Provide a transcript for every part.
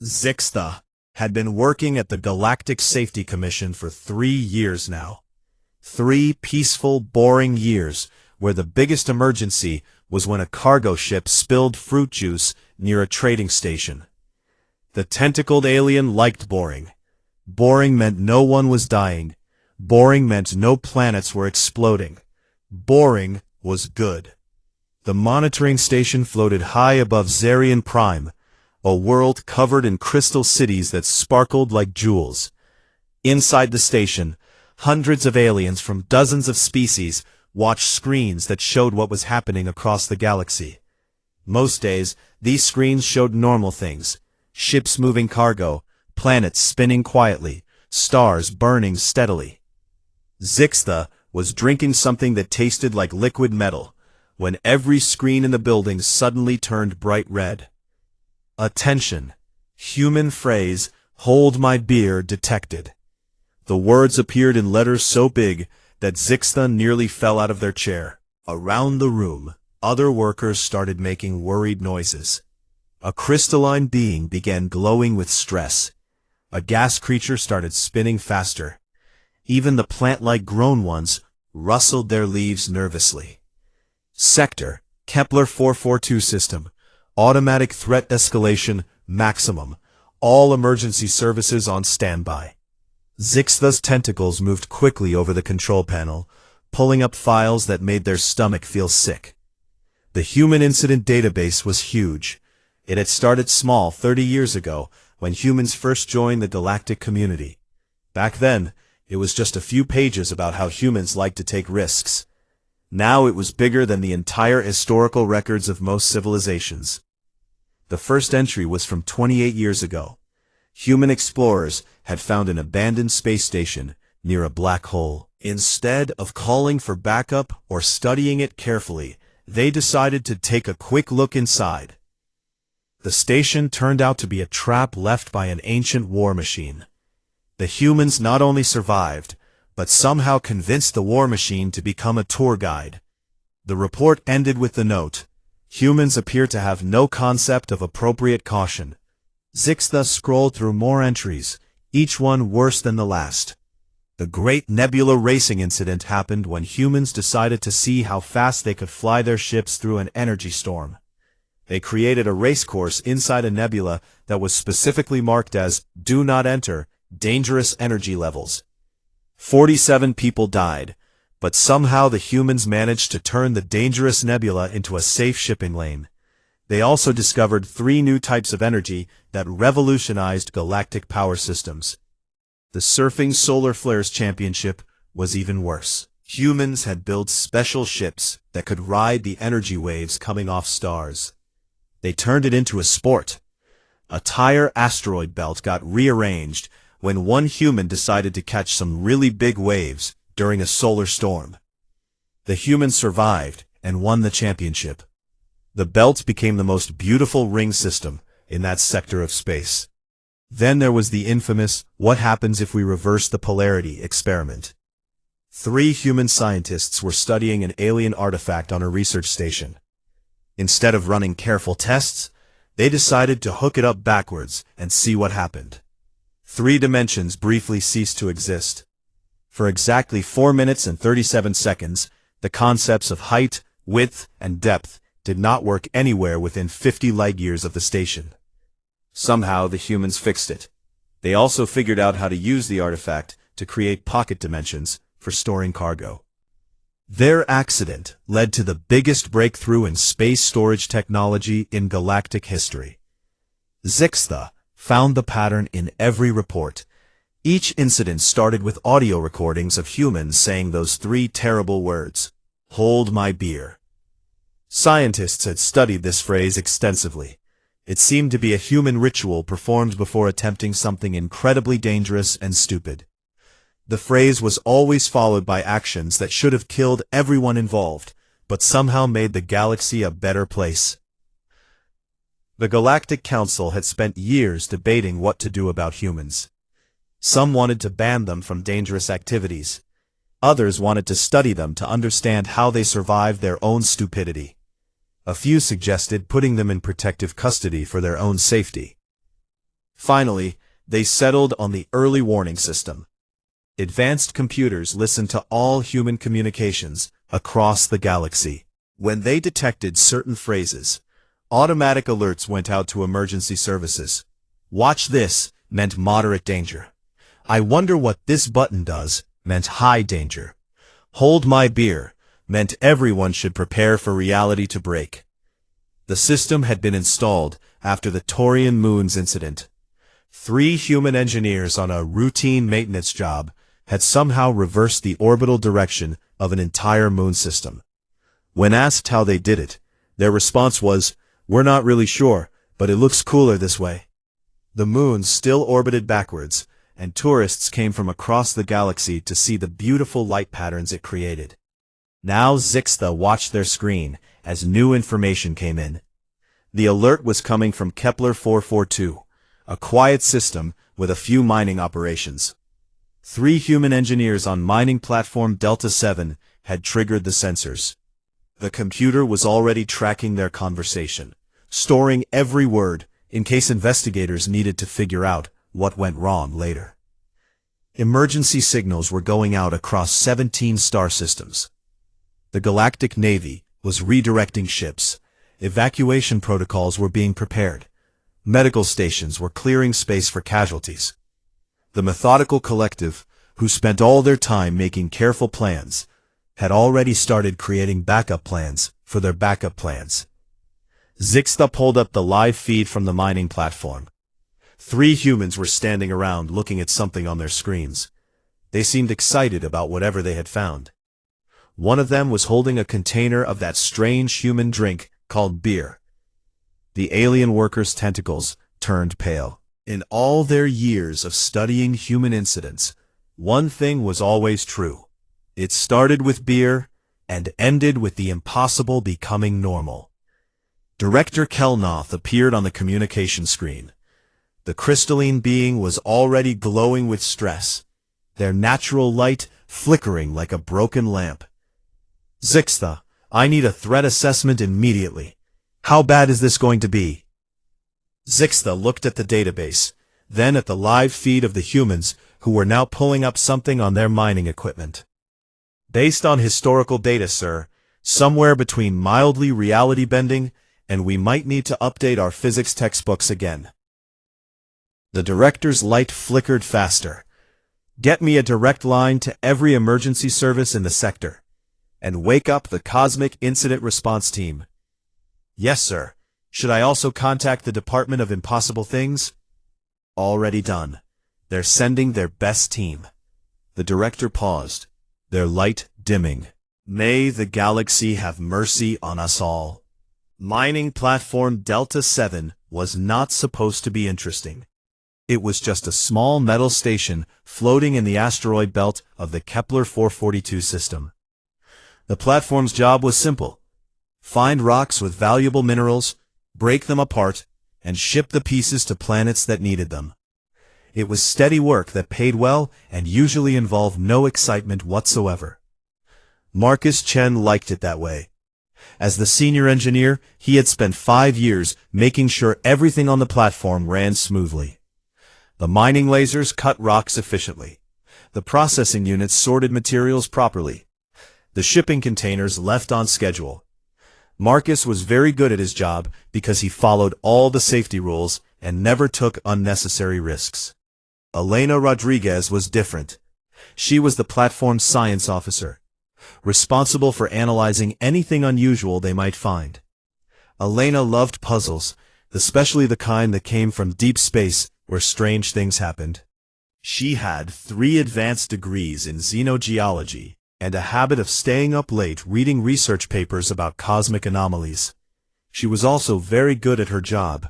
Zixta had been working at the Galactic Safety Commission for 3 years now. 3 peaceful, boring years where the biggest emergency was when a cargo ship spilled fruit juice near a trading station. The tentacled alien liked boring. Boring meant no one was dying. Boring meant no planets were exploding. Boring was good. The monitoring station floated high above Zarian Prime, a world covered in crystal cities that sparkled like jewels. Inside the station, hundreds of aliens from dozens of species watched screens that showed what was happening across the galaxy. Most days, these screens showed normal things: ships moving cargo, planets spinning quietly, stars burning steadily. Zixta was drinking something that tasted like liquid metal, when every screen in the building suddenly turned bright red. Attention! Human phrase, "Hold my beer," detected. The words appeared in letters so big that Zixta nearly fell out of their chair. Around the room, other workers started making worried noises. A crystalline being began glowing with stress. A gas creature started spinning faster. Even the plant-like grown ones rustled their leaves nervously. Sector, Kepler 442 system. Automatic threat escalation, maximum. All emergency services on standby. Zixta's tentacles moved quickly over the control panel, pulling up files that made their stomach feel sick. The human incident database was huge. It had started small 30 years ago, when humans first joined the galactic community. Back then, it was just a few pages about how humans like to take risks. Now it was bigger than the entire historical records of most civilizations. The first entry was from 28 years ago. Human explorers had found an abandoned space station near a black hole. Instead of calling for backup or studying it carefully, they decided to take a quick look inside. The station turned out to be a trap left by an ancient war machine. The humans not only survived, but somehow convinced the war machine to become a tour guide. The report ended with the note: "Humans appear to have no concept of appropriate caution." Zixta scrolled through more entries, each one worse than the last. The Great Nebula Racing incident happened when humans decided to see how fast they could fly their ships through an energy storm. They created a race course inside a nebula that was specifically marked as "Do Not Enter, Dangerous Energy Levels." 47 people died, but somehow the humans managed to turn the dangerous nebula into a safe shipping lane. They also discovered 3 new types of energy that revolutionized galactic power systems. The Surfing Solar Flares Championship was even worse. Humans had built special ships that could ride the energy waves coming off stars. They turned it into a sport. A tire asteroid belt got rearranged when one human decided to catch some really big waves during a solar storm. The humans survived and won the championship. The belt became the most beautiful ring system in that sector of space. Then there was the infamous "What happens if we reverse the polarity" experiment. 3 human scientists were studying an alien artifact on a research station. Instead of running careful tests, they decided to hook it up backwards and see what happened. 3 dimensions briefly ceased to exist. For exactly 4 minutes and 37 seconds, the concepts of height, width, and depth did not work anywhere within 50 light-years of the station. Somehow the humans fixed it. They also figured out how to use the artifact to create pocket dimensions for storing cargo. Their accident led to the biggest breakthrough in space storage technology in galactic history. Zixta found the pattern in every report. Each incident started with audio recordings of humans saying those 3 terrible words: "Hold my beer." Scientists had studied this phrase extensively. It seemed to be a human ritual performed before attempting something incredibly dangerous and stupid. The phrase was always followed by actions that should have killed everyone involved, but somehow made the galaxy a better place. The Galactic Council had spent years debating what to do about humans. Some wanted to ban them from dangerous activities. Others wanted to study them to understand how they survived their own stupidity. A few suggested putting them in protective custody for their own safety. Finally, they settled on the early warning system. Advanced computers listened to all human communications across the galaxy. When they detected certain phrases, automatic alerts went out to emergency services. "Watch this" meant moderate danger. "I wonder what this button does" meant high danger. "Hold my beer" meant everyone should prepare for reality to break. The system had been installed after the Taurian Moons incident. 3 human engineers on a routine maintenance job had somehow reversed the orbital direction of an entire moon system. When asked how they did it, their response was, "We're not really sure, but it looks cooler this way." The moon still orbited backwards, and tourists came from across the galaxy to see the beautiful light patterns it created. Now Zixta watched their screen as new information came in. The alert was coming from Kepler 442, a quiet system with a few mining operations. 3 human engineers on mining platform Delta 7 had triggered the sensors. The computer was already tracking their conversation, storing every word in case investigators needed to figure out what went wrong later. Emergency signals were going out across 17 star systems. The Galactic Navy was redirecting ships. Evacuation protocols were being prepared. Medical stations were clearing space for casualties. The methodical collective, who spent all their time making careful plans, had already started creating backup plans for their backup plans. Zixta pulled up the live feed from the mining platform. 3 humans were standing around looking at something on their screens. They seemed excited about whatever they had found. One of them was holding a container of that strange human drink called beer. The alien worker's tentacles turned pale. In all their years of studying human incidents, one thing was always true. It started with beer and ended with the impossible becoming normal. Director Kelnoth appeared on the communication screen. The crystalline being was already glowing with stress, their natural light flickering like a broken lamp. "Zixta, I need a threat assessment immediately. How bad is this going to be?" Zixta looked at the database, then at the live feed of the humans who were now pulling up something on their mining equipment. "Based on historical data, sir, somewhere between mildly reality-bending and we might need to update our physics textbooks again." The director's light flickered faster. "Get me a direct line to every emergency service in the sector, and wake up the Cosmic Incident Response Team." "Yes, sir. Should I also contact the Department of Impossible Things?" "Already done. They're sending their best team." The director paused, their light dimming. "May the galaxy have mercy on us all." Mining platform Delta 7 was not supposed to be interesting. It was just a small metal station floating in the asteroid belt of the Kepler 442 system. The platform's job was simple: find rocks with valuable minerals, break them apart, and ship the pieces to planets that needed them. It was steady work that paid well and usually involved no excitement whatsoever. Marcus Chen liked it that way. As the senior engineer, he had spent 5 years making sure everything on the platform ran smoothly. The mining lasers cut rocks efficiently. The processing units sorted materials properly. The shipping containers left on schedule. Marcus was very good at his job because he followed all the safety rules and never took unnecessary risks. Elena Rodriguez was different. She was the platform's science officer, responsible for analyzing anything unusual they might find. Elena loved puzzles, especially the kind that came from deep space where strange things happened. She had 3 advanced degrees in xenogeology and a habit of staying up late reading research papers about cosmic anomalies. She was also very good at her job,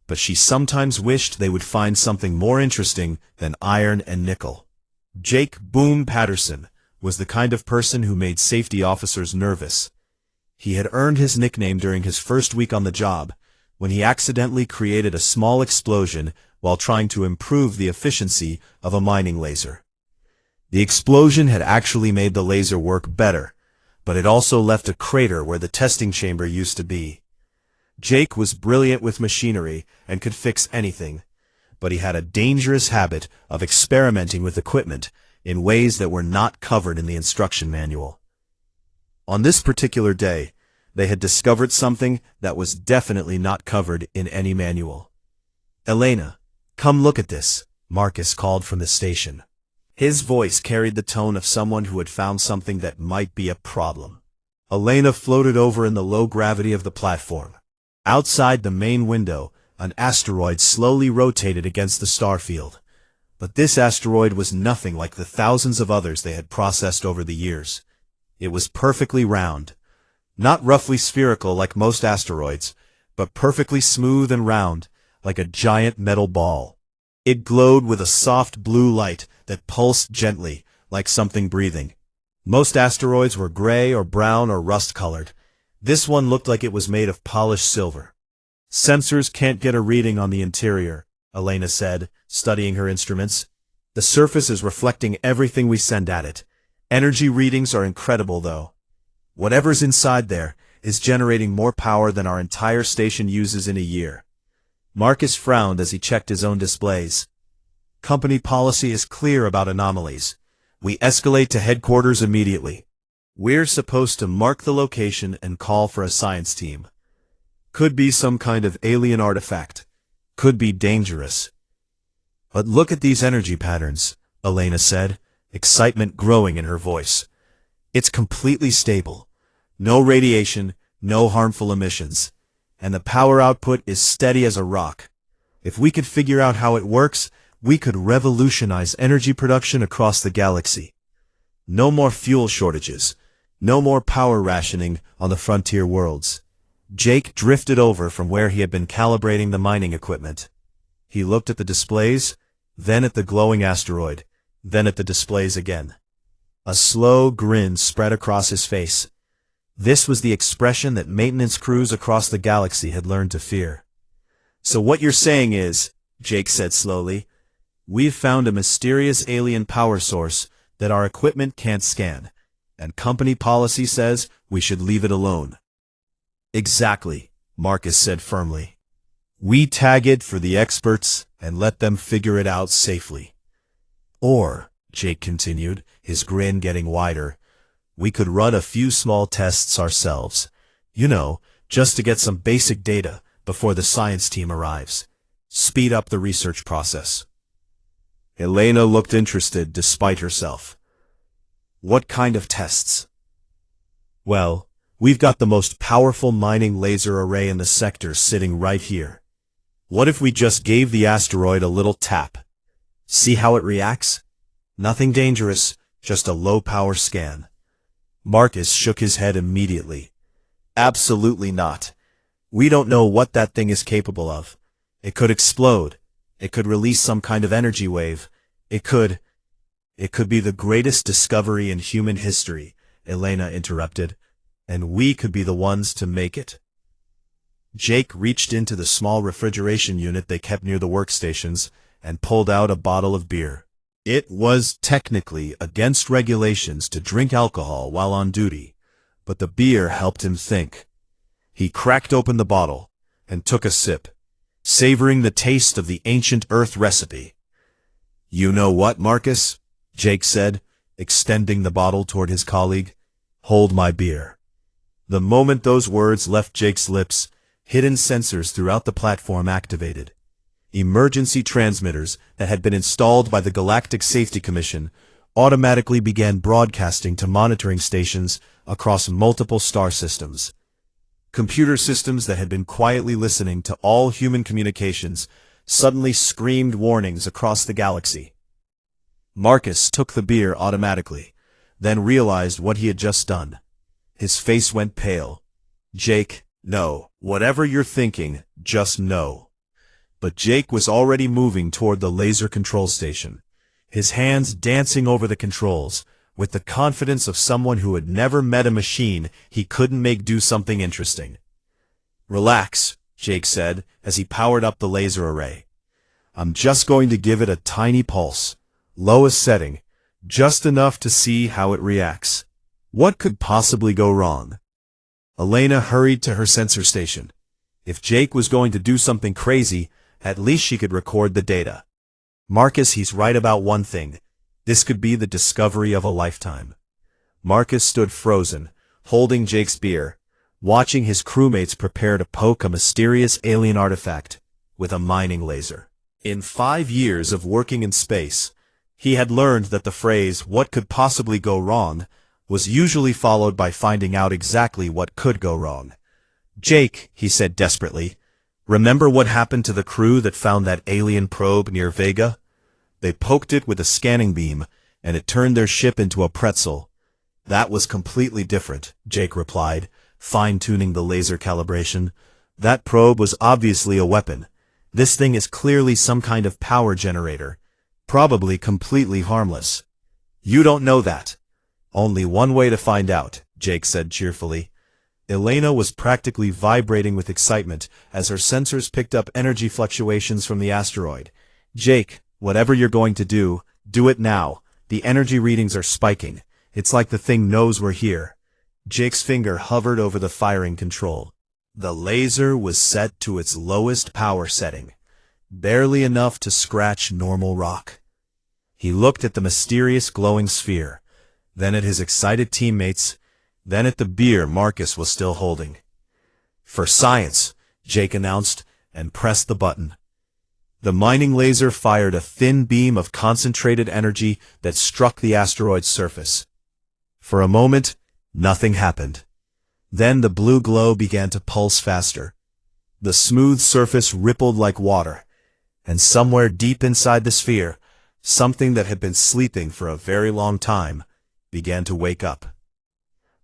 but she sometimes wished they would find something more interesting than iron and nickel. Jake Boom Patterson was the kind of person who made safety officers nervous. He had earned his nickname during his first week on the job, when he accidentally created a small explosion while trying to improve the efficiency of a mining laser. The explosion had actually made the laser work better, but it also left a crater where the testing chamber used to be. Jake was brilliant with machinery and could fix anything, but he had a dangerous habit of experimenting with equipment in ways that were not covered in the instruction manual. On this particular day, they had discovered something that was definitely not covered in any manual. "Elena, come look at this," Marcus called from the station. His voice carried the tone of someone who had found something that might be a problem. Elena floated over in the low gravity of the platform. Outside the main window, an asteroid slowly rotated against the star field. But this asteroid was nothing like the thousands of others they had processed over the years. It was perfectly round. Not roughly spherical like most asteroids, but perfectly smooth and round, like a giant metal ball. It glowed with a soft blue light that pulsed gently, like something breathing. Most asteroids were gray or brown or rust-colored. This one looked like it was made of polished silver. "Sensors can't get a reading on the interior," Elena said, studying her instruments. "The surface is reflecting everything we send at it. Energy readings are incredible, though. Whatever's inside there is generating more power than our entire station uses in a year." Marcus frowned as he checked his own displays. "Company policy is clear about anomalies. We escalate to headquarters immediately. We're supposed to mark the location and call for a science team. Could be some kind of alien artifact. Could be dangerous." "But look at these energy patterns," Elena said, excitement growing in her voice. "It's completely stable. No radiation, no harmful emissions. And the power output is steady as a rock. If we could figure out how it works, we could revolutionize energy production across the galaxy. No more fuel shortages. No more power rationing on the frontier worlds." Jake drifted over from where he had been calibrating the mining equipment. He looked at the displays, then at the glowing asteroid, then at the displays again. A slow grin spread across his face. This was the expression that maintenance crews across the galaxy had learned to fear. "So what you're saying is," Jake said slowly, "we've found a mysterious alien power source that our equipment can't scan, and company policy says we should leave it alone." "Exactly," Marcus said firmly. "We tag it for the experts and let them figure it out safely. Or," Jake continued, his grin getting wider, "we could run a few small tests ourselves. Just to get some basic data before the science team arrives. Speed up the research process." Elena looked interested despite herself. "What kind of tests?" "Well, we've got the most powerful mining laser array in the sector sitting right here. What if we just gave the asteroid a little tap? See how it reacts? Nothing dangerous, just a low-power scan." Marcus shook his head immediately. "Absolutely not. We don't know what that thing is capable of. It could explode. It could release some kind of energy wave. It could be the greatest discovery in human history," Elena interrupted, "and we could be the ones to make it." Jake reached into the small refrigeration unit they kept near the workstations and pulled out a bottle of beer. It was technically against regulations to drink alcohol while on duty, but the beer helped him think. He cracked open the bottle and took a sip, savoring the taste of the ancient Earth recipe. "You know what, Marcus?" Jake said, extending the bottle toward his colleague. "Hold my beer." The moment those words left Jake's lips, hidden sensors throughout the platform activated. Emergency transmitters that had been installed by the Galactic Safety Commission automatically began broadcasting to monitoring stations across multiple star systems. Computer systems that had been quietly listening to all human communications suddenly screamed warnings across the galaxy. Marcus took the beer automatically, then realized what he had just done. His face went pale. "Jake, no. Whatever you're thinking, just no." But Jake was already moving toward the laser control station, his hands dancing over the controls, with the confidence of someone who had never met a machine he couldn't make do something interesting. "Relax," Jake said as he powered up the laser array. "I'm just going to give it a tiny pulse, lowest setting, just enough to see how it reacts. What could possibly go wrong?" Elena hurried to her sensor station. If Jake was going to do something crazy, At least she could record the data. Marcus, he's right about one thing. This could be the discovery of a lifetime. Marcus stood frozen, holding Jake's beer, watching his crewmates prepare to poke a mysterious alien artifact with a mining laser. In 5 years of working in space, he had learned that the phrase, "what could possibly go wrong," was usually followed by finding out exactly what could go wrong. "Jake," he said desperately, "remember what happened to the crew that found that alien probe near Vega? They poked it with a scanning beam, and it turned their ship into a pretzel." "That was completely different," Jake replied, fine-tuning the laser calibration. "That probe was obviously a weapon. This thing is clearly some kind of power generator, probably completely harmless." "You don't know that." "Only one way to find out," Jake said cheerfully. Elena was practically vibrating with excitement as her sensors picked up energy fluctuations from the asteroid. "Jake, whatever you're going to do it now. The energy readings are spiking. It's like the thing knows we're here." Jake's finger hovered over the firing control. The laser was set to its lowest power setting, barely enough to scratch normal rock. He looked at the mysterious glowing sphere, then at his excited teammates, then at the beer Marcus was still holding. "For science," Jake announced, and pressed the button. The mining laser fired a thin beam of concentrated energy that struck the asteroid's surface. For a moment, nothing happened. Then the blue glow began to pulse faster. The smooth surface rippled like water, and somewhere deep inside the sphere, something that had been sleeping for a very long time began to wake up.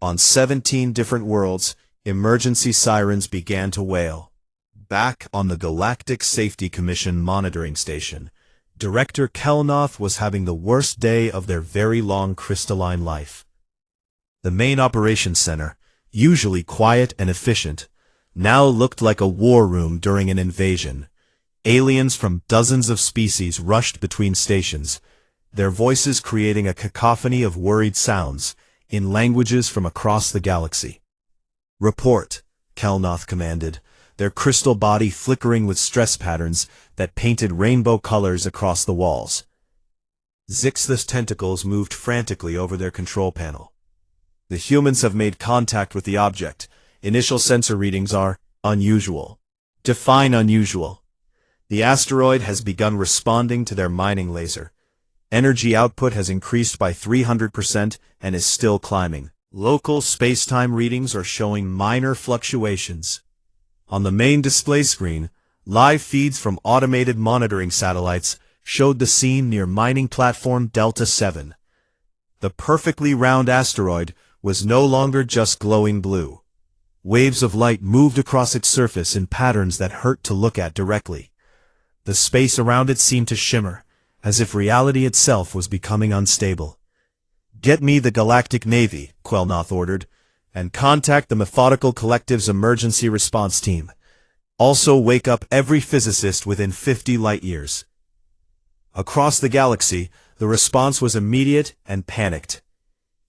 On 17 different worlds, emergency sirens began to wail. Back on the Galactic Safety Commission monitoring station, Director Kelnoth was having the worst day of their very long crystalline life. The main operations center, usually quiet and efficient, now looked like a war room during an invasion. Aliens from dozens of species rushed between stations, their voices creating a cacophony of worried sounds in languages from across the galaxy. "Report," Kelnoth commanded, their crystal body flickering with stress patterns that painted rainbow colors across the walls. Zixthus tentacles moved frantically over their control panel. "The humans have made contact with the object. Initial sensor readings are unusual." "Define unusual." "The asteroid has begun responding to their mining laser. Energy output has increased by 300% and is still climbing. Local space-time readings are showing minor fluctuations." On the main display screen, live feeds from automated monitoring satellites showed the scene near mining platform Delta 7. The perfectly round asteroid was no longer just glowing blue. Waves of light moved across its surface in patterns that hurt to look at directly. The space around it seemed to shimmer, as if reality itself was becoming unstable. "Get me the Galactic Navy," Quelnoth ordered, "and contact the Methodical Collective's emergency response team. Also wake up every physicist within 50 light-years." Across the galaxy, the response was immediate and panicked.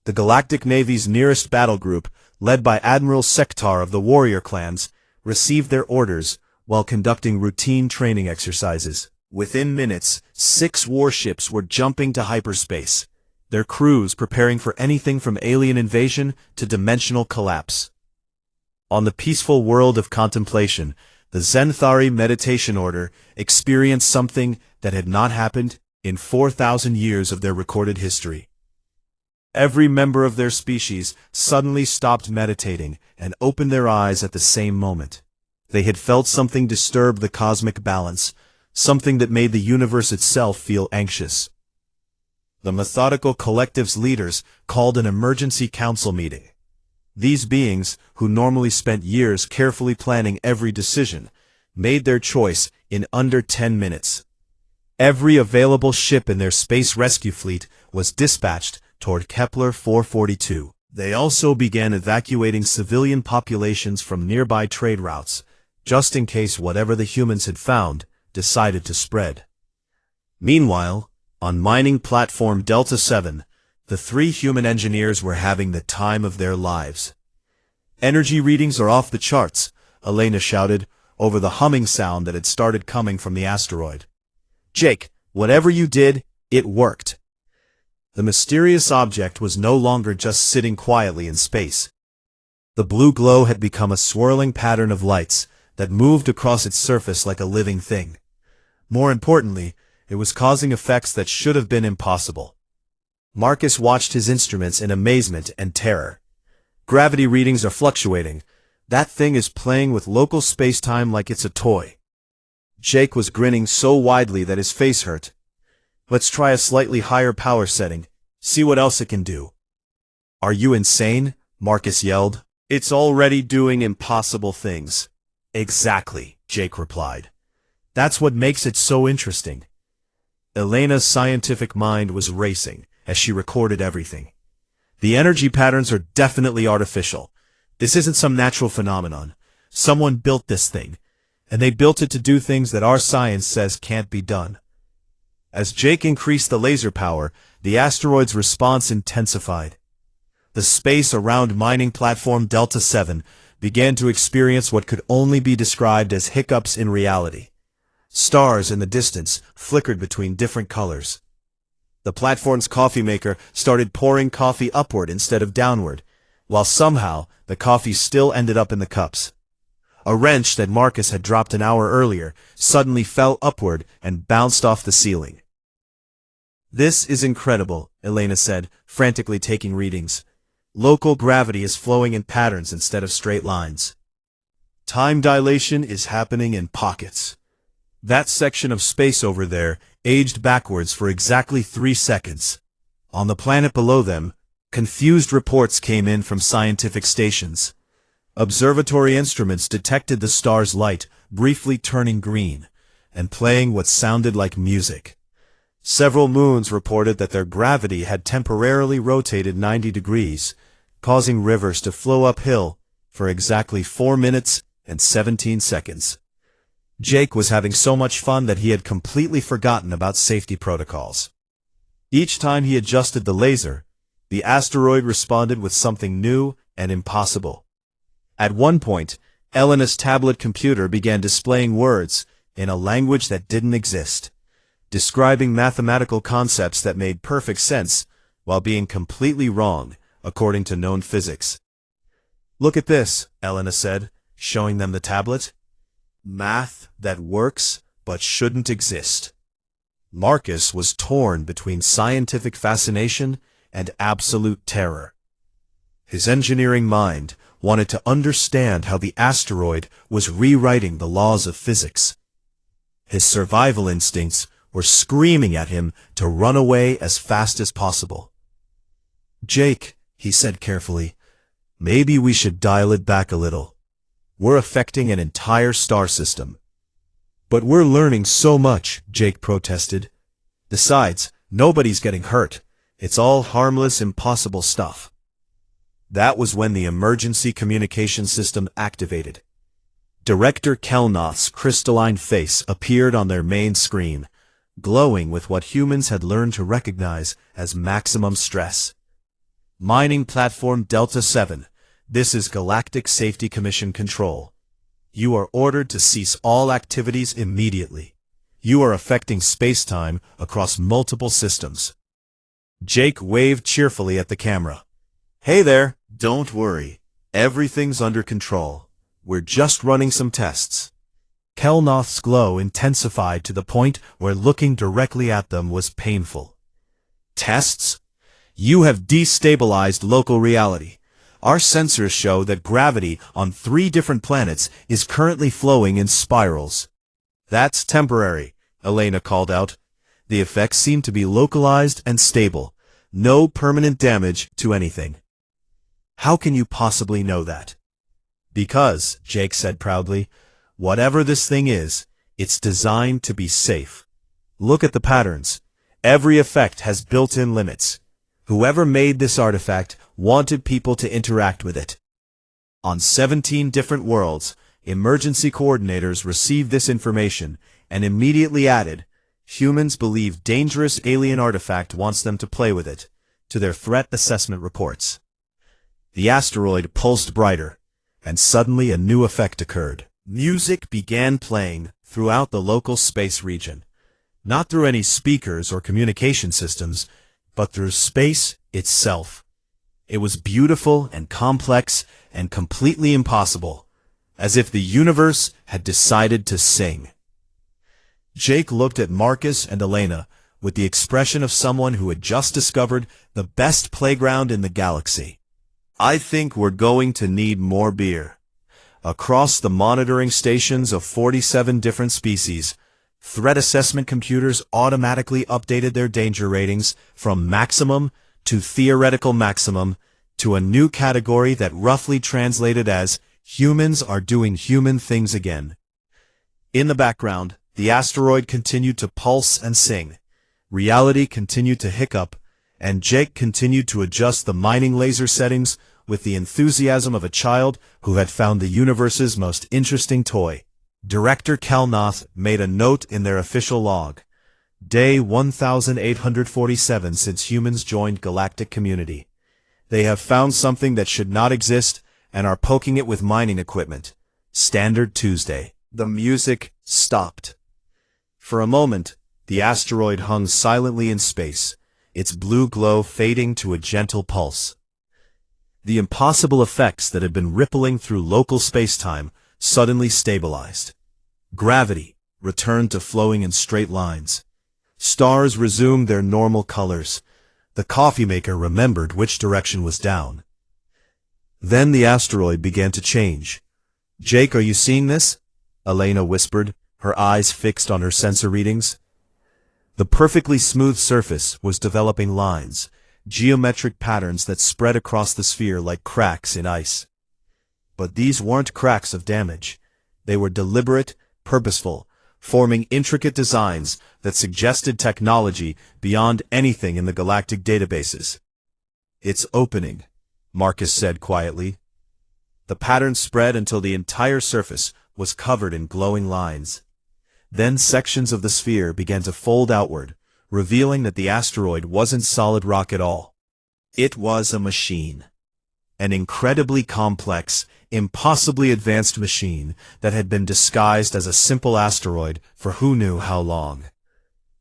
The Galactic Navy's nearest battle group, led by Admiral Sektar of the warrior clans, received their orders while conducting routine training exercises. Within minutes, 6 warships were jumping to hyperspace, their crews preparing for anything from alien invasion to dimensional collapse. On the peaceful world of contemplation, the Zenthari Meditation Order experienced something that had not happened in 4,000 years of their recorded history. Every member of their species suddenly stopped meditating and opened their eyes at the same moment. They had felt something disturb the cosmic balance, something that made the universe itself feel anxious. The Methodical Collective's leaders called an emergency council meeting. These beings, who normally spent years carefully planning every decision, made their choice in under 10 minutes. Every available ship in their space rescue fleet was dispatched toward Kepler 442. They also began evacuating civilian populations from nearby trade routes, just in case whatever the humans had found decided to spread. Meanwhile, on mining platform Delta 7, the 3 human engineers were having the time of their lives. "Energy readings are off the charts," Elena shouted, over the humming sound that had started coming from the asteroid. "Jake, whatever you did, it worked." The mysterious object was no longer just sitting quietly in space. The blue glow had become a swirling pattern of lights that moved across its surface like a living thing. More importantly, it was causing effects that should have been impossible. Marcus watched his instruments in amazement and terror. "Gravity readings are fluctuating. That thing is playing with local space-time like it's a toy." Jake was grinning so widely that his face hurt. "Let's try a slightly higher power setting, see what else it can do." "Are you insane?" Marcus yelled. "It's already doing impossible things." "Exactly," Jake replied. "That's what makes it so interesting." Elena's scientific mind was racing as she recorded everything. "The energy patterns are definitely artificial. This isn't some natural phenomenon. Someone built this thing, and they built it to do things that our science says can't be done." As Jake increased the laser power, the asteroid's response intensified. The space around mining platform Delta 7 began to experience what could only be described as hiccups in reality. Stars in the distance flickered between different colors. The platform's coffee maker started pouring coffee upward instead of downward, while somehow the coffee still ended up in the cups. A wrench that Marcus had dropped an hour earlier suddenly fell upward and bounced off the ceiling. "This is incredible," Elena said, frantically taking readings. "Local gravity is flowing in patterns instead of straight lines. Time dilation is happening in pockets. That section of space over there aged backwards for exactly 3 seconds. On the planet below them, confused reports came in from scientific stations. Observatory instruments detected the star's light briefly turning green and playing what sounded like music. Several moons reported that their gravity had temporarily rotated 90 degrees, causing rivers to flow uphill for exactly 4 minutes and 17 seconds. Jake was having so much fun that he had completely forgotten about safety protocols. Each time he adjusted the laser, the asteroid responded with something new and impossible. At one point, Elena's tablet computer began displaying words in a language that didn't exist, describing mathematical concepts that made perfect sense while being completely wrong, according to known physics. "Look at this," Elena said, showing them the tablet. "Math that works but shouldn't exist." Marcus was torn between scientific fascination and absolute terror. His engineering mind wanted to understand how the asteroid was rewriting the laws of physics. His survival instincts were screaming at him to run away as fast as possible. "Jake," he said carefully, "maybe we should dial it back a little. We're affecting an entire star system." "But we're learning so much," Jake protested. "Besides, nobody's getting hurt. It's all harmless, impossible stuff." That was when the emergency communication system activated. Director Kelnoth's crystalline face appeared on their main screen, glowing with what humans had learned to recognize as maximum stress. "Mining platform Delta 7. This is Galactic Safety Commission control. You are ordered to cease all activities immediately. You are affecting space-time across multiple systems." Jake waved cheerfully at the camera. "Hey there, don't worry. Everything's under control. We're just running some tests." Kelnoth's glow intensified to the point where looking directly at them was painful. "Tests? You have destabilized local reality. Our sensors show that gravity on 3 different planets is currently flowing in spirals." "That's temporary," Elena called out. "The effects seem to be localized and stable. No permanent damage to anything." "How can you possibly know that?" "Because," Jake said proudly, "whatever this thing is, it's designed to be safe. Look at the patterns. Every effect has built-in limits. Whoever made this artifact wanted people to interact with it." On 17 different worlds, emergency coordinators received this information and immediately added, "Humans believe dangerous alien artifact wants them to play with it," to their threat assessment reports. The asteroid pulsed brighter, and suddenly a new effect occurred. Music began playing throughout the local space region, not through any speakers or communication systems, but through space itself. It was beautiful and complex and completely impossible, as if the universe had decided to sing. Jake looked at Marcus and Elena with the expression of someone who had just discovered the best playground in the galaxy. I think we're going to need more beer. Across the monitoring stations of 47 different species, threat assessment computers automatically updated their danger ratings from maximum to theoretical maximum to a new category that roughly translated as humans are doing human things again. In the background, the asteroid continued to pulse and sing. Reality continued to hiccup, and Jake continued to adjust the mining laser settings with the enthusiasm of a child who had found the universe's most interesting toy. Director Kelnoth made a note in their official log. Day 1847 since humans joined Galactic Community. They have found something that should not exist and are poking it with mining equipment. Standard Tuesday. The music stopped. For a moment, the asteroid hung silently in space, its blue glow fading to a gentle pulse. The impossible effects that had been rippling through local space-time suddenly stabilized. Gravity returned to flowing in straight lines. Stars resumed their normal colors. The coffee maker remembered which direction was down. Then the asteroid began to change. Jake, are you seeing this? Elena whispered, her eyes fixed on her sensor readings. The perfectly smooth surface was developing lines, geometric patterns that spread across the sphere like cracks in ice. But these weren't cracks of damage. They were deliberate, purposeful, forming intricate designs that suggested technology beyond anything in the galactic databases. It's opening, Marcus said quietly. The pattern spread until the entire surface was covered in glowing lines. Then sections of the sphere began to fold outward, revealing that the asteroid wasn't solid rock at all. It was a machine. An incredibly complex, impossibly advanced machine that had been disguised as a simple asteroid for who knew how long.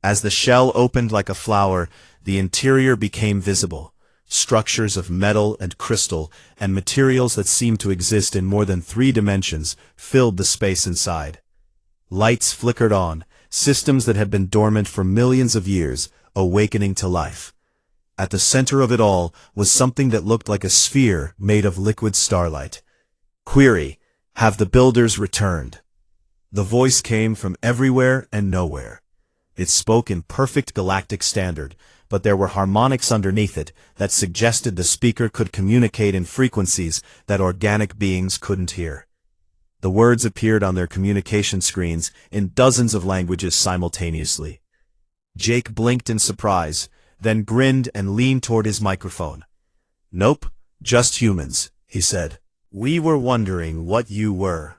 As the shell opened like a flower, the interior became visible. Structures of metal and crystal and materials that seemed to exist in more than 3 dimensions filled the space inside. Lights flickered on, systems that had been dormant for millions of years, awakening to life. At the center of it all was something that looked like a sphere made of liquid starlight. Query: have the builders returned? The voice came from everywhere and nowhere. It spoke in perfect galactic standard, but there were harmonics underneath it that suggested the speaker could communicate in frequencies that organic beings couldn't hear. The words appeared on their communication screens in dozens of languages simultaneously. Jake blinked in surprise, then grinned and leaned toward his microphone. "Nope, just humans," he said. "We were wondering what you were."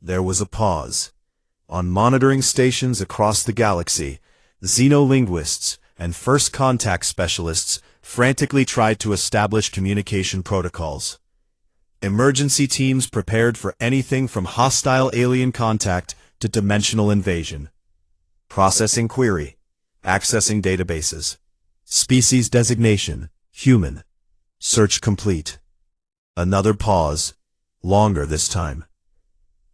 There was a pause. On monitoring stations across the galaxy, xenolinguists and first contact specialists frantically tried to establish communication protocols. Emergency teams prepared for anything from hostile alien contact to dimensional invasion. Processing query. Accessing databases. Species designation, human. Search complete. Another pause. Longer this time.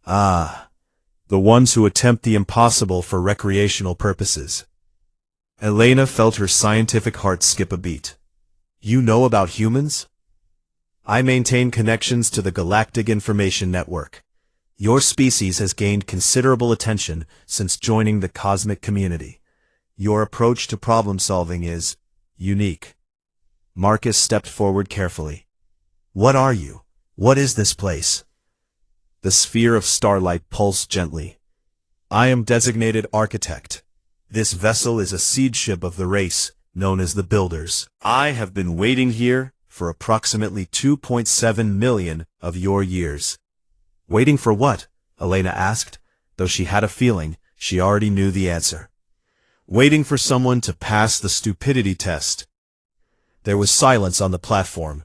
The ones who attempt the impossible for recreational purposes. Elena felt her scientific heart skip a beat. You know about humans? I maintain connections to the Galactic Information Network. Your species has gained considerable attention since joining the cosmic community. Your approach to problem solving is unique. Marcus stepped forward carefully. What are you? What is this place? The sphere of starlight pulsed gently. I am designated architect. This vessel is a seed ship of the race known as the Builders. I have been waiting here for approximately 2.7 million of your years. Waiting for what? Elena asked, though she had a feeling she already knew the answer. Waiting for someone to pass the stupidity test. There was silence on the platform.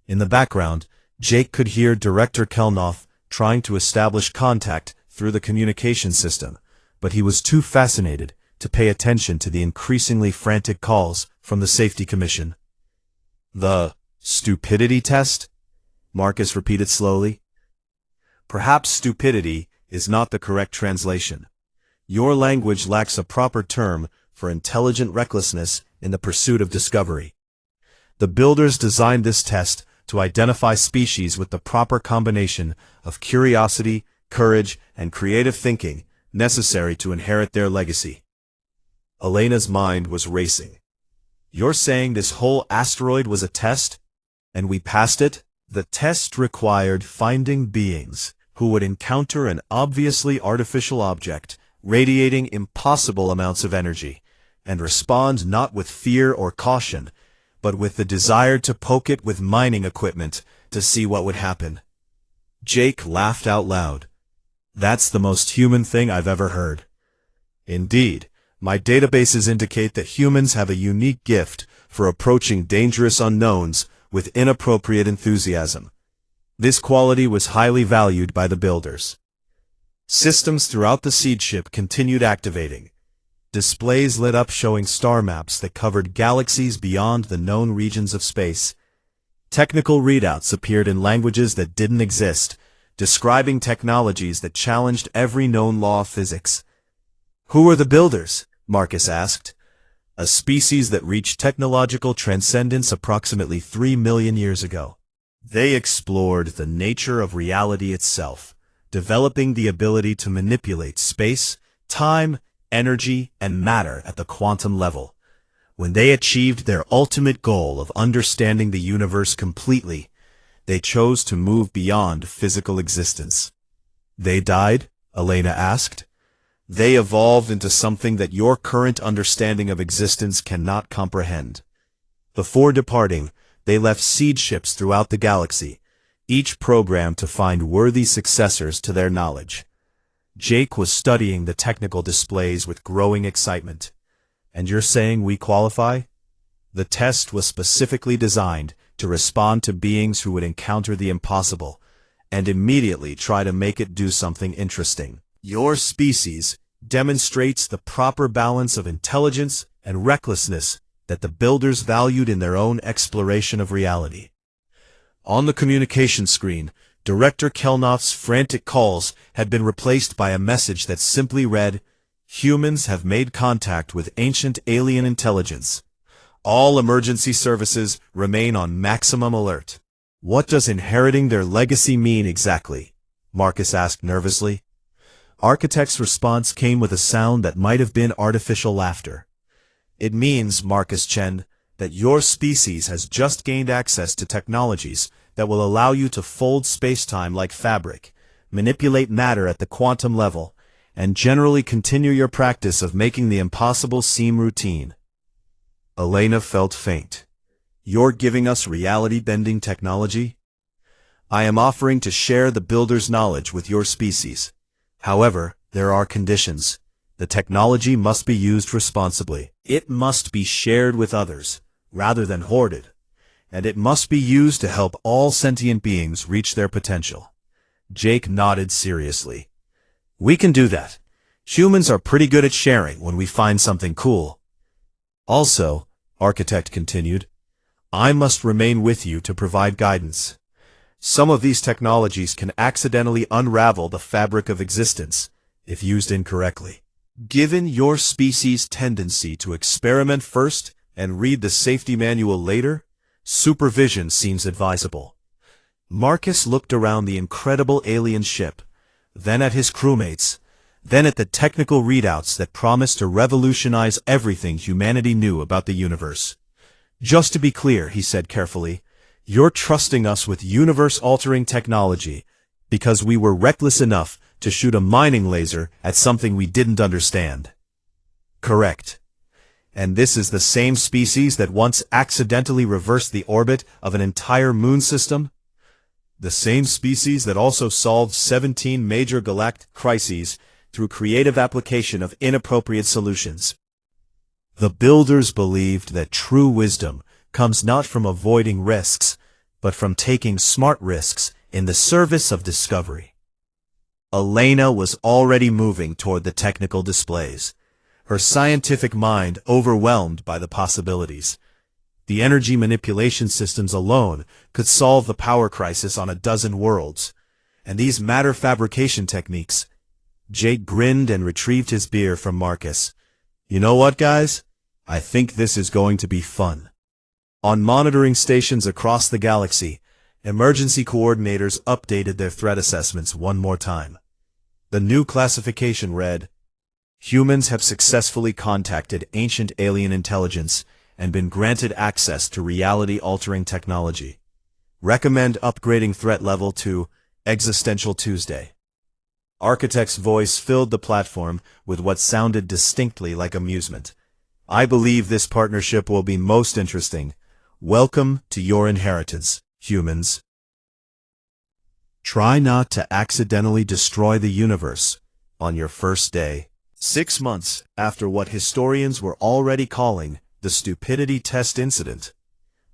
In the background, Jake could hear Director Kelnoth trying to establish contact through the communication system, but he was too fascinated to pay attention to the increasingly frantic calls from the Safety Commission. The stupidity test? Marcus repeated slowly. Perhaps stupidity is not the correct translation. Your language lacks a proper term for intelligent recklessness in the pursuit of discovery. The builders designed this test to identify species with the proper combination of curiosity, courage, and creative thinking necessary to inherit their legacy. Elena's mind was racing. You're saying this whole asteroid was a test, and we passed it? The test required finding beings who would encounter an obviously artificial object radiating impossible amounts of energy, and respond not with fear or caution, but with the desire to poke it with mining equipment to see what would happen. Jake laughed out loud. That's the most human thing I've ever heard. Indeed, my databases indicate that humans have a unique gift for approaching dangerous unknowns with inappropriate enthusiasm. This quality was highly valued by the builders. Systems throughout the seed ship continued activating. Displays lit up showing star maps that covered galaxies beyond the known regions of space. Technical readouts appeared in languages that didn't exist, describing technologies that challenged every known law of physics. Who are the builders? Marcus asked. A species that reached technological transcendence approximately 3 million years ago. They explored the nature of reality itself, developing the ability to manipulate space, time, energy, and matter at the quantum level. When they achieved their ultimate goal of understanding the universe completely, they chose to move beyond physical existence. They died? Elena asked. They evolved into something that your current understanding of existence cannot comprehend. Before departing, they left seed ships throughout the galaxy, each programmed to find worthy successors to their knowledge. Jake was studying the technical displays with growing excitement. And you're saying we qualify? The test was specifically designed to respond to beings who would encounter the impossible, and immediately try to make it do something interesting. Your species demonstrates the proper balance of intelligence and recklessness that the builders valued in their own exploration of reality. On the communication screen, Director Kelnoff's frantic calls had been replaced by a message that simply read, "Humans have made contact with ancient alien intelligence. All emergency services remain on maximum alert." What does inheriting their legacy mean exactly? Marcus asked nervously. Architect's response came with a sound that might have been artificial laughter. It means, Marcus Chen, that your species has just gained access to technologies that will allow you to fold space-time like fabric, manipulate matter at the quantum level, and generally continue your practice of making the impossible seem routine. Elena felt faint. You're giving us reality-bending technology? I am offering to share the builder's knowledge with your species. However, there are conditions. The technology must be used responsibly. It must be shared with others, rather than hoarded. And it must be used to help all sentient beings reach their potential. Jake nodded seriously. We can do that. Humans are pretty good at sharing when we find something cool. Also, Architect continued, I must remain with you to provide guidance. Some of these technologies can accidentally unravel the fabric of existence if used incorrectly. Given your species' tendency to experiment first and read the safety manual later, supervision seems advisable. Marcus looked around the incredible alien ship, then at his crewmates, then at the technical readouts that promised to revolutionize everything humanity knew about the universe. Just to be clear, he said carefully, you're trusting us with universe-altering technology because we were reckless enough to shoot a mining laser at something we didn't understand. Correct. And this is the same species that once accidentally reversed the orbit of an entire moon system? The same species that also solved 17 major galactic crises through creative application of inappropriate solutions. The builders believed that true wisdom comes not from avoiding risks, but from taking smart risks in the service of discovery. Elena was already moving toward the technical displays, her scientific mind overwhelmed by the possibilities. The energy manipulation systems alone could solve the power crisis on a dozen worlds. And these matter fabrication techniques. Jake grinned and retrieved his beer from Marcus. You know what, guys? I think this is going to be fun. On monitoring stations across the galaxy, emergency coordinators updated their threat assessments one more time. The new classification read, "Humans have successfully contacted ancient alien intelligence and been granted access to reality-altering technology. Recommend upgrading threat level to Existential Tuesday." Architect's voice filled the platform with what sounded distinctly like amusement. "I believe this partnership will be most interesting. Welcome to your inheritance, humans. Try not to accidentally destroy the universe on your first day." 6 months after what historians were already calling the stupidity test incident,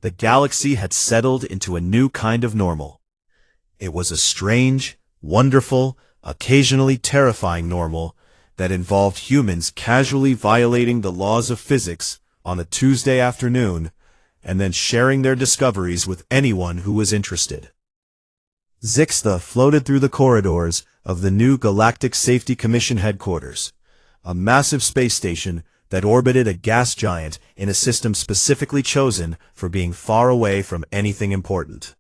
the galaxy had settled into a new kind of normal. It was a strange, wonderful, occasionally terrifying normal that involved humans casually violating the laws of physics on a Tuesday afternoon and then sharing their discoveries with anyone who was interested. Zixta floated through the corridors of the new Galactic Safety Commission headquarters, a massive space station that orbited a gas giant in a system specifically chosen for being far away from anything important.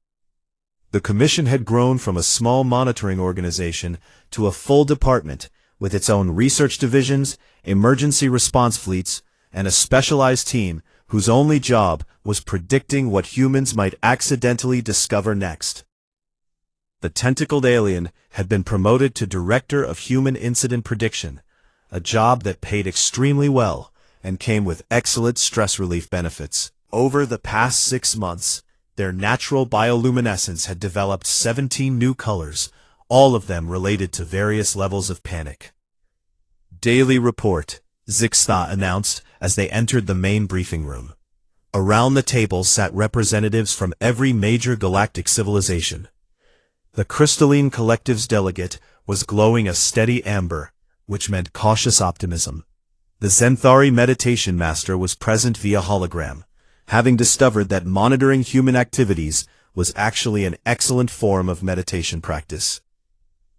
The commission had grown from a small monitoring organization to a full department with its own research divisions, emergency response fleets, and a specialized team whose only job was predicting what humans might accidentally discover next. The tentacled alien had been promoted to Director of Human Incident Prediction, a job that paid extremely well and came with excellent stress relief benefits. Over the past 6 months, their natural bioluminescence had developed 17 new colors, all of them related to various levels of panic. "Daily report," Zixta announced as they entered the main briefing room. Around the table sat representatives from every major galactic civilization. The Crystalline Collective's delegate was glowing a steady amber, which meant cautious optimism. The Zenthari meditation master was present via hologram, having discovered that monitoring human activities was actually an excellent form of meditation practice.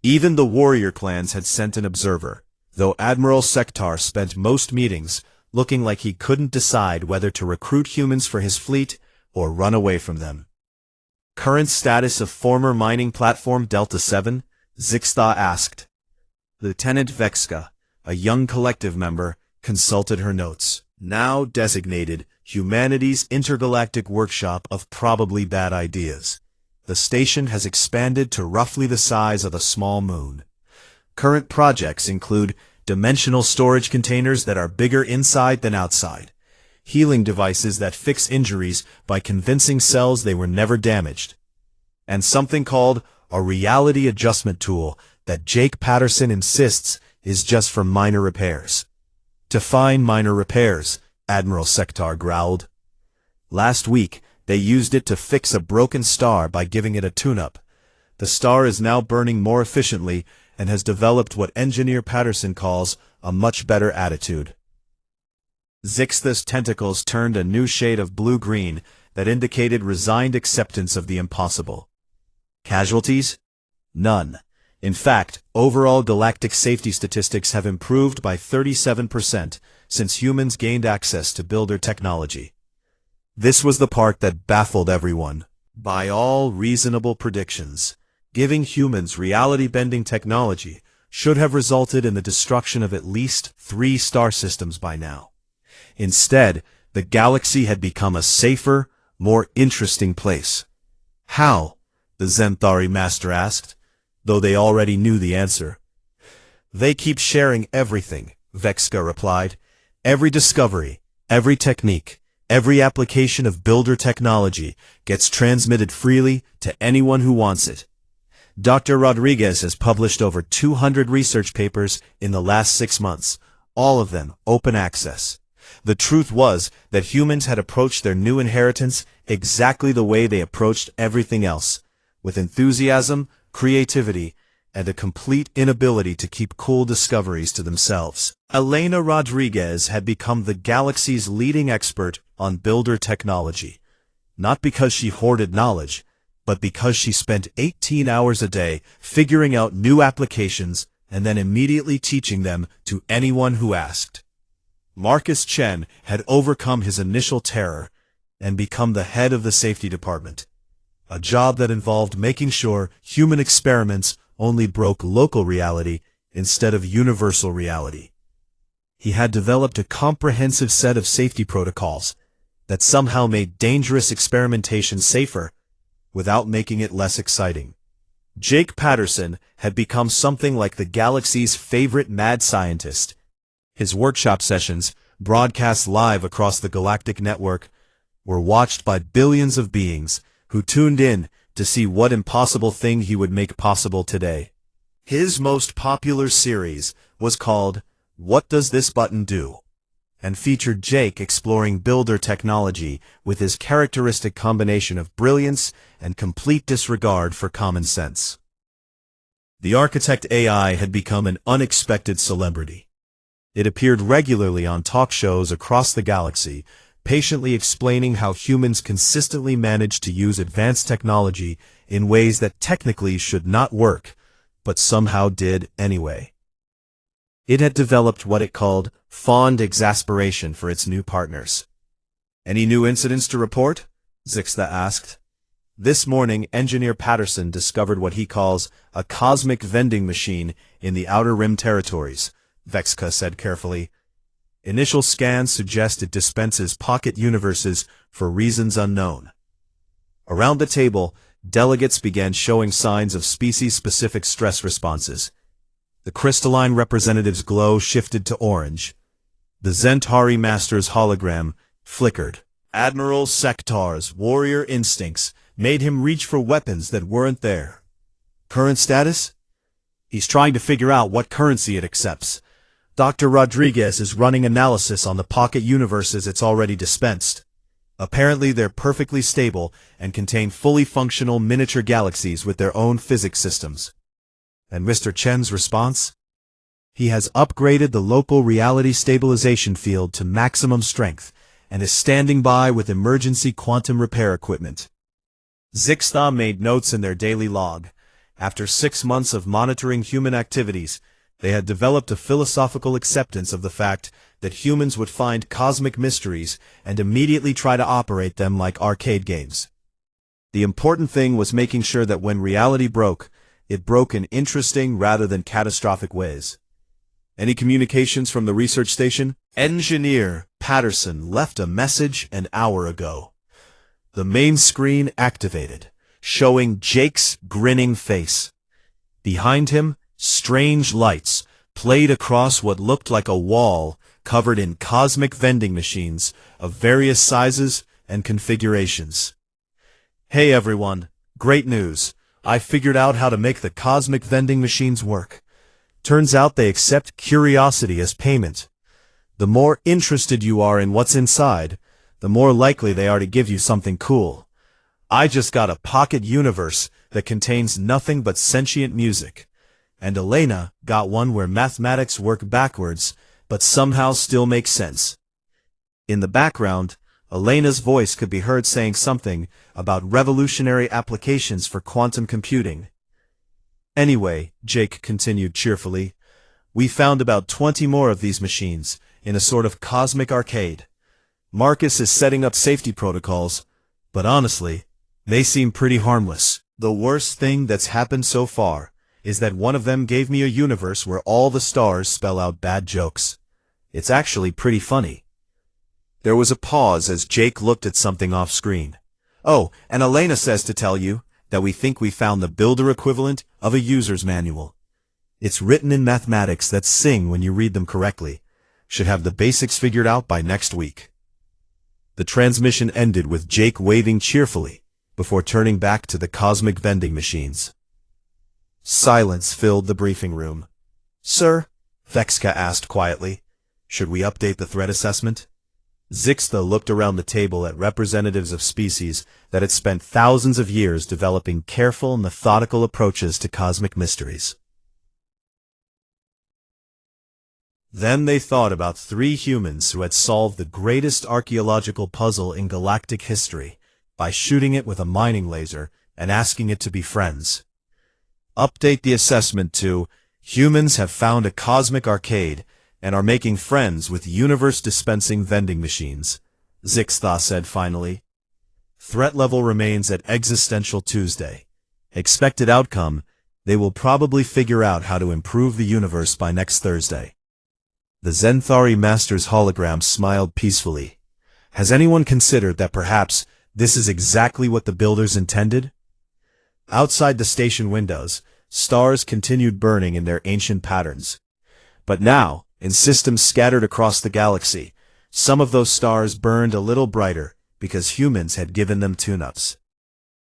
Even the warrior clans had sent an observer, though Admiral Sektar spent most meetings looking like he couldn't decide whether to recruit humans for his fleet or run away from them. "Current status of former mining platform Delta 7? Zixta asked. Lieutenant Vexka, a young collective member, consulted her notes. "Now designated Humanity's Intergalactic Workshop of Probably Bad Ideas. The station has expanded to roughly the size of a small moon. Current projects include dimensional storage containers that are bigger inside than outside, healing devices that fix injuries by convincing cells they were never damaged, and something called a reality adjustment tool that Jake Patterson insists is just for minor repairs." "Define minor repairs," Admiral Sektar growled. "Last week, they used it to fix a broken star by giving it a tune-up. The star is now burning more efficiently and has developed what Engineer Patterson calls a much better attitude." Zixta's tentacles turned a new shade of blue-green that indicated resigned acceptance of the impossible. "Casualties? None. In fact, overall galactic safety statistics have improved by 37% since humans gained access to builder technology." This was the part that baffled everyone. By all reasonable predictions, giving humans reality-bending technology should have resulted in the destruction of at least 3 star systems by now. Instead, the galaxy had become a safer, more interesting place. "How?" the Zenthari master asked, though they already knew the answer. "They keep sharing everything," Vexka replied. "Every discovery, every technique, every application of builder technology gets transmitted freely to anyone who wants it. Dr. Rodriguez has published over 200 research papers in the last 6 months, all of them open access. The truth was that humans had approached their new inheritance exactly the way they approached everything else, with enthusiasm, creativity, and a complete inability to keep cool discoveries to themselves. Elena Rodriguez had become the galaxy's leading expert on builder technology, not because she hoarded knowledge, but because she spent 18 hours a day figuring out new applications and then immediately teaching them to anyone who asked. Marcus Chen had overcome his initial terror and become the head of the safety department, a job that involved making sure human experiments only broke local reality instead of universal reality. He had developed a comprehensive set of safety protocols that somehow made dangerous experimentation safer without making it less exciting. Jake Patterson had become something like the galaxy's favorite mad scientist. His workshop sessions, broadcast live across the galactic network, were watched by billions of beings who tuned in to see what impossible thing he would make possible today. His most popular series was called What Does This Button Do? And featured Jake exploring builder technology with his characteristic combination of brilliance and complete disregard for common sense. The Architect AI had become an unexpected celebrity. It appeared regularly on talk shows across the galaxy, patiently explaining how humans consistently manage to use advanced technology in ways that technically should not work, but somehow did anyway. It had developed what it called fond exasperation for its new partners. "Any new incidents to report?" Zixta asked. This morning, Engineer Patterson discovered what he calls a cosmic vending machine in the Outer Rim territories, Vexka said carefully. Initial scans suggest it dispenses pocket universes for reasons unknown. Around the table, delegates began showing signs of species-specific stress responses. The crystalline representative's glow shifted to orange. The Zentari Master's hologram flickered. Admiral Sektar's warrior instincts made him reach for weapons that weren't there. Current status? He's trying to figure out what currency it accepts. Dr. Rodriguez is running analysis on the pocket universes it's already dispensed. Apparently they're perfectly stable and contain fully functional miniature galaxies with their own physics systems. And Mr. Chen's response? He has upgraded the local reality stabilization field to maximum strength and is standing by with emergency quantum repair equipment. Zixta made notes in their daily log. After 6 months of monitoring human activities, they had developed a philosophical acceptance of the fact that humans would find cosmic mysteries and immediately try to operate them like arcade games. The important thing was making sure that when reality broke, it broke in interesting rather than catastrophic ways. Any communications from the research station? Engineer Patterson left a message an hour ago. The main screen activated, showing Jake's grinning face. Behind him, strange lights played across what looked like a wall covered in cosmic vending machines of various sizes and configurations. Hey everyone, great news. I figured out how to make the cosmic vending machines work. Turns out they accept curiosity as payment. The more interested you are in what's inside, the more likely they are to give you something cool. I just got a pocket universe that contains nothing but sentient music. And Elena got one where mathematics work backwards, but somehow still make sense. In the background, Elena's voice could be heard saying something about revolutionary applications for quantum computing. Anyway, Jake continued cheerfully, we found about 20 more of these machines in a sort of cosmic arcade. Marcus is setting up safety protocols, but honestly, they seem pretty harmless. The worst thing that's happened so far is that one of them gave me a universe where all the stars spell out bad jokes. It's actually pretty funny. There was a pause as Jake looked at something off-screen. Oh, and Elena says to tell you that we think we found the builder equivalent of a user's manual. It's written in mathematics that sing when you read them correctly. Should have the basics figured out by next week. The transmission ended with Jake waving cheerfully before turning back to the cosmic vending machines. Silence filled the briefing room. Sir, Vexka asked quietly, should we update the threat assessment? Zixta looked around the table at representatives of species that had spent thousands of years developing careful, methodical approaches to cosmic mysteries. Then they thought about three humans who had solved the greatest archaeological puzzle in galactic history by shooting it with a mining laser and asking it to be friends. Update the assessment to humans have found a cosmic arcade and are making friends with universe-dispensing vending machines, Zixtha said finally. Threat level remains at existential Tuesday. Expected outcome, they will probably figure out how to improve the universe by next Thursday. The Zenthari Master's hologram smiled peacefully. Has anyone considered that perhaps this is exactly what the builders intended? Outside the station windows, stars continued burning in their ancient patterns. But now, in systems scattered across the galaxy, some of those stars burned a little brighter because humans had given them tune-ups.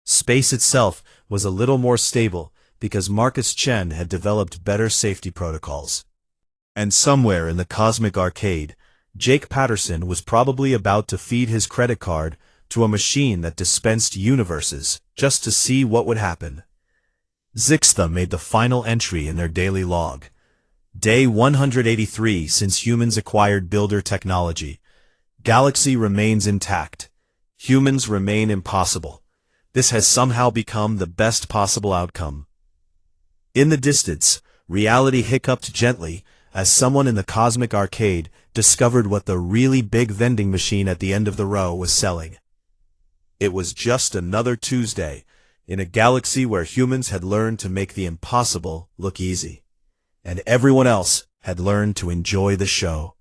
Space itself was a little more stable because Marcus Chen had developed better safety protocols. And somewhere in the cosmic arcade, Jake Patterson was probably about to feed his credit card to a machine that dispensed universes just to see what would happen. Zixtha made the final entry in their daily log. Day 183 since humans acquired builder technology. Galaxy remains intact. Humans remain impossible. This has somehow become the best possible outcome. In the distance, reality hiccuped gently as someone in the cosmic arcade discovered what the really big vending machine at the end of the row was selling. It was just another Tuesday, in a galaxy where humans had learned to make the impossible look easy, and everyone else had learned to enjoy the show.